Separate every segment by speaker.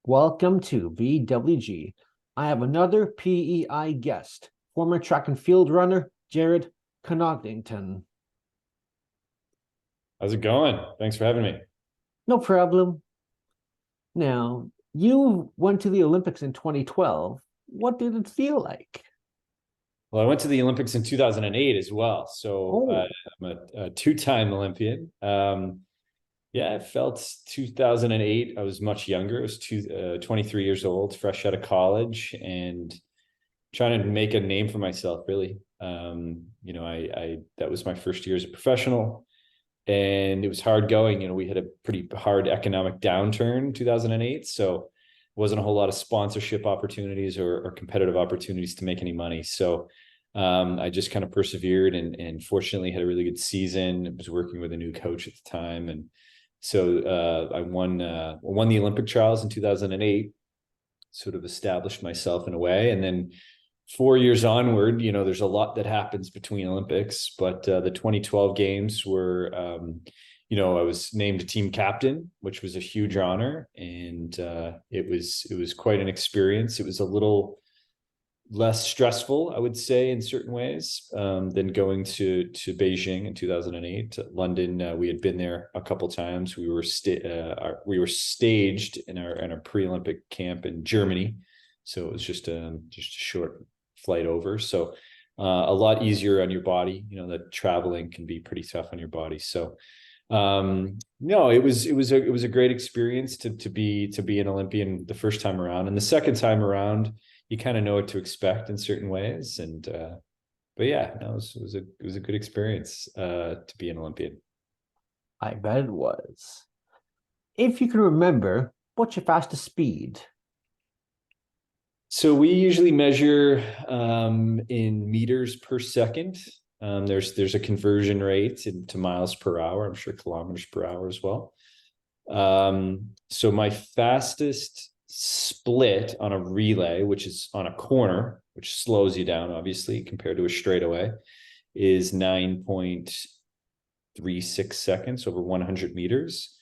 Speaker 1: Welcome to VWG. I have another PEI guest, former track and field runner, Jared Connaughton.
Speaker 2: How's it going? Thanks for having me.
Speaker 1: No problem. Now, you went to the Olympics in 2012. What did it feel like?
Speaker 2: Well, I went to the Olympics in 2008 as well. So
Speaker 1: Oh,
Speaker 2: I'm a two-time Olympian. Yeah, I felt 2008. I was much younger. I was 23 years old, fresh out of college, and trying to make a name for myself, really. I that was my first year as a professional, and it was hard going. We had a pretty hard economic downturn in 2008, so wasn't a whole lot of sponsorship opportunities or competitive opportunities to make any money. So I just kind of persevered and fortunately had a really good season. I was working with a new coach at the time, and so I won the Olympic trials in 2008. Sort of established myself in a way, and then 4 years onward, there's a lot that happens between Olympics, but the 2012 games were, I was named a team captain, which was a huge honor. And it was quite an experience. It was a little less stressful, I would say, in certain ways, than going to Beijing in 2008. London, we had been there a couple times. We were staged in our pre-Olympic camp in Germany, so it was just a short flight over. So a lot easier on your body. That traveling can be pretty tough on your body. So no, it was a great experience to be an Olympian the first time around, and the second time around, you kind of know what to expect in certain ways. And but yeah, no, it was a good experience to be an Olympian.
Speaker 1: I bet it was. If you can remember, what's your fastest speed?
Speaker 2: So we usually measure in meters per second. There's a conversion rate into miles per hour. I'm sure kilometers per hour as well. So my fastest split on a relay, which is on a corner, which slows you down, obviously, compared to a straightaway, is 9.36 seconds over 100 meters,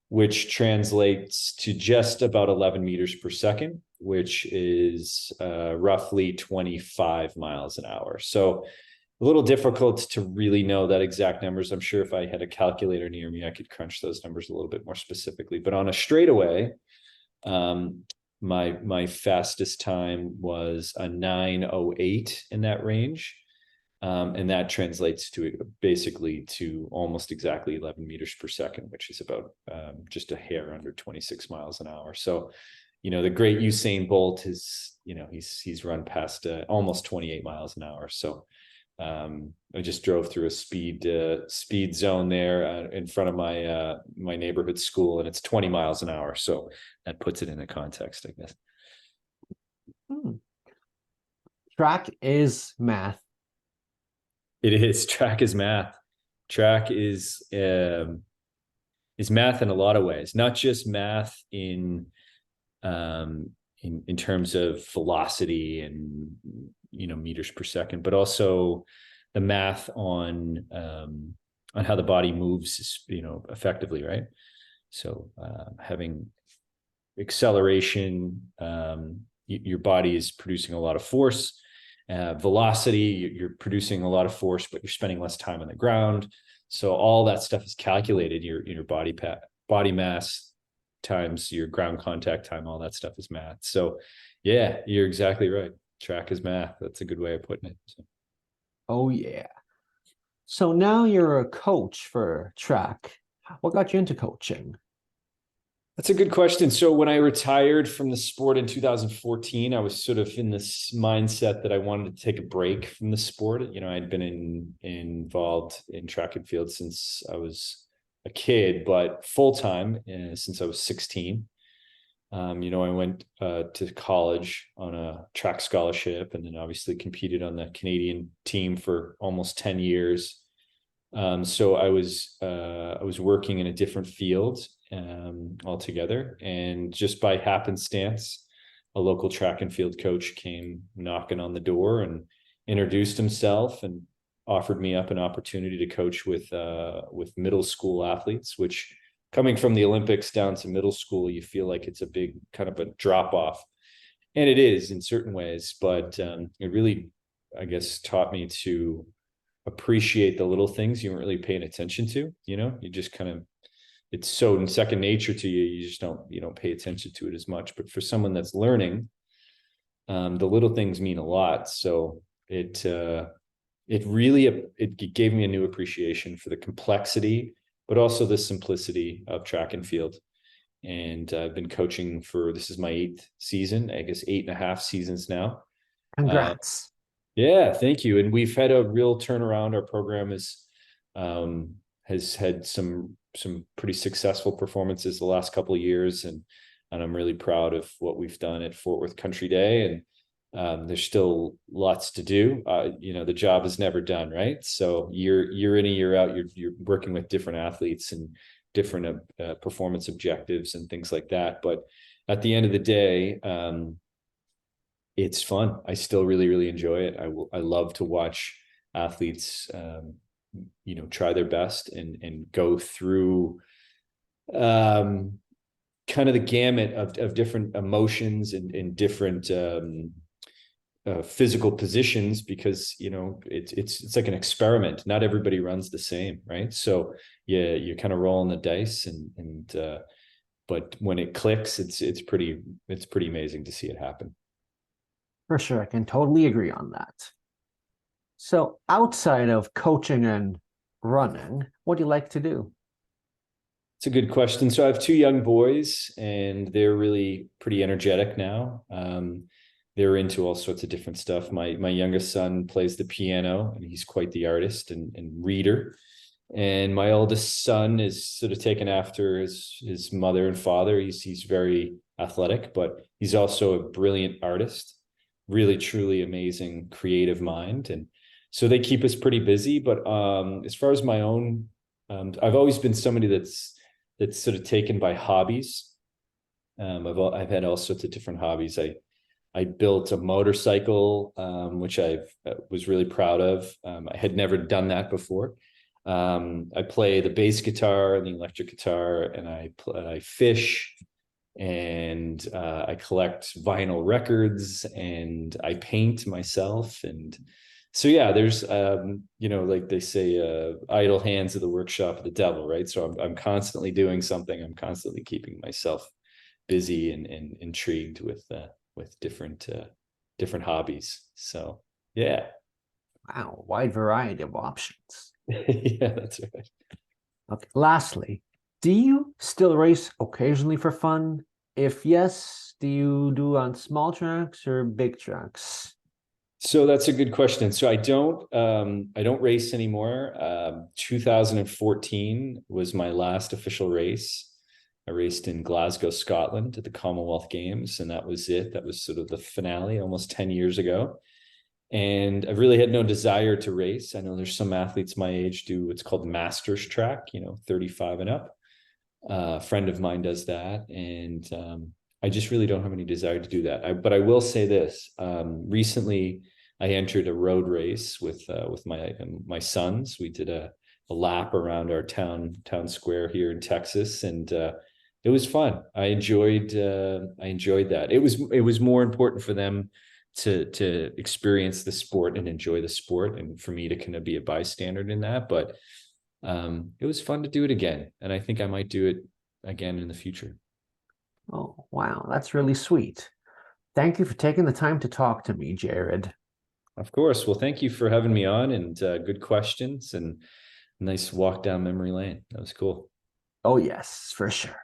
Speaker 2: which translates to just about 11 meters per second, which is roughly 25 miles an hour. So a little difficult to really know that exact numbers. I'm sure if I had a calculator near me, I could crunch those numbers a little bit more specifically. But on a straightaway, my fastest time was a 9:08 in that range. And that translates to basically to almost exactly 11 meters per second, which is about just a hair under 26 miles an hour. So, the great Usain Bolt he's run past almost 28 miles an hour. So I just drove through a speed zone there in front of my neighborhood school, and it's 20 miles an hour. So that puts it into context, I guess.
Speaker 1: Hmm. Track is math.
Speaker 2: It is. Track is math. Track is math in a lot of ways, not just math in terms of velocity and meters per second, but also the math on how the body moves, effectively, right? So having acceleration, your body is producing a lot of force. Velocity, you're producing a lot of force, but you're spending less time on the ground. So all that stuff is calculated. Your body mass times your ground contact time, all that stuff is math. So yeah, you're exactly right. Track is math. That's a good way of putting it. So.
Speaker 1: Oh, yeah. So now you're a coach for track. What got you into coaching?
Speaker 2: That's a good question. So when I retired from the sport in 2014, I was sort of in this mindset that I wanted to take a break from the sport. I'd been involved in track and field since I was a kid, but full time since I was 16. I went to college on a track scholarship, and then obviously competed on the Canadian team for almost 10 years. So I was working in a different field altogether, and just by happenstance, a local track and field coach came knocking on the door and introduced himself and offered me up an opportunity to coach with middle school athletes, which coming from the Olympics down to middle school, you feel like it's a big kind of a drop off, and it is in certain ways, but it really, I guess, taught me to appreciate the little things you weren't really paying attention to. You just kind of, it's so in second nature to you. You don't pay attention to it as much. But for someone that's learning, the little things mean a lot. So it really, it gave me a new appreciation for the complexity, but also the simplicity of track and field. And I've been coaching this is my 8th season, I guess 8.5 seasons now.
Speaker 1: Congrats.
Speaker 2: Yeah, thank you. And we've had a real turnaround. Our program has had some pretty successful performances the last couple of years, and I'm really proud of what we've done at Fort Worth Country Day. And there's still lots to do. The job is never done, right? So year in and year out, you're working with different athletes and different performance objectives and things like that. But at the end of the day, it's fun. I still really, really enjoy it. I love to watch athletes, try their best and go through kind of the gamut of different emotions and different physical positions, because it's like an experiment. Not everybody runs the same, right? So yeah, you're kind of rolling the dice, but when it clicks, it's pretty amazing to see it happen.
Speaker 1: For sure, I can totally agree on that. So outside of coaching and running, what do you like to do?
Speaker 2: It's a good question. So I have 2 young boys, and they're really pretty energetic now. They're into all sorts of different stuff. My youngest son plays the piano, and he's quite the artist and reader. And my oldest son is sort of taken after his mother and father. He's very athletic, but he's also a brilliant artist, really truly amazing creative mind. And so they keep us pretty busy. But as far as my own, I've always been somebody that's sort of taken by hobbies. I've had all sorts of different hobbies. I built a motorcycle, which I was really proud of. I had never done that before. I play the bass guitar and the electric guitar, and I fish, and I collect vinyl records, and I paint myself. And so, yeah, there's, like they say, idle hands are the workshop of the devil, right? So I'm constantly doing something. I'm constantly keeping myself busy and intrigued with different hobbies. So, yeah.
Speaker 1: Wow, wide variety of options.
Speaker 2: Yeah, that's right.
Speaker 1: Okay. Lastly, do you still race occasionally for fun? If yes, do you do on small tracks or big tracks?
Speaker 2: So that's a good question. So I don't race anymore. 2014 was my last official race. I raced in Glasgow, Scotland at the Commonwealth Games, and that was it. That was sort of the finale almost 10 years ago. And I've really had no desire to race. I know there's some athletes my age do what's called masters track, 35 and up. A friend of mine does that. And I just really don't have any desire to do that. But I will say this, recently I entered a road race with my sons. We did a lap around our town square here in Texas. And it was fun. I enjoyed that. It was more important for them to experience the sport and enjoy the sport, and for me to kind of be a bystander in that. But it was fun to do it again, and I think I might do it again in the future.
Speaker 1: Oh, wow, that's really sweet. Thank you for taking the time to talk to me, Jared.
Speaker 2: Of course. Well, thank you for having me on, and good questions and nice walk down memory lane. That was cool.
Speaker 1: Oh, yes, for sure.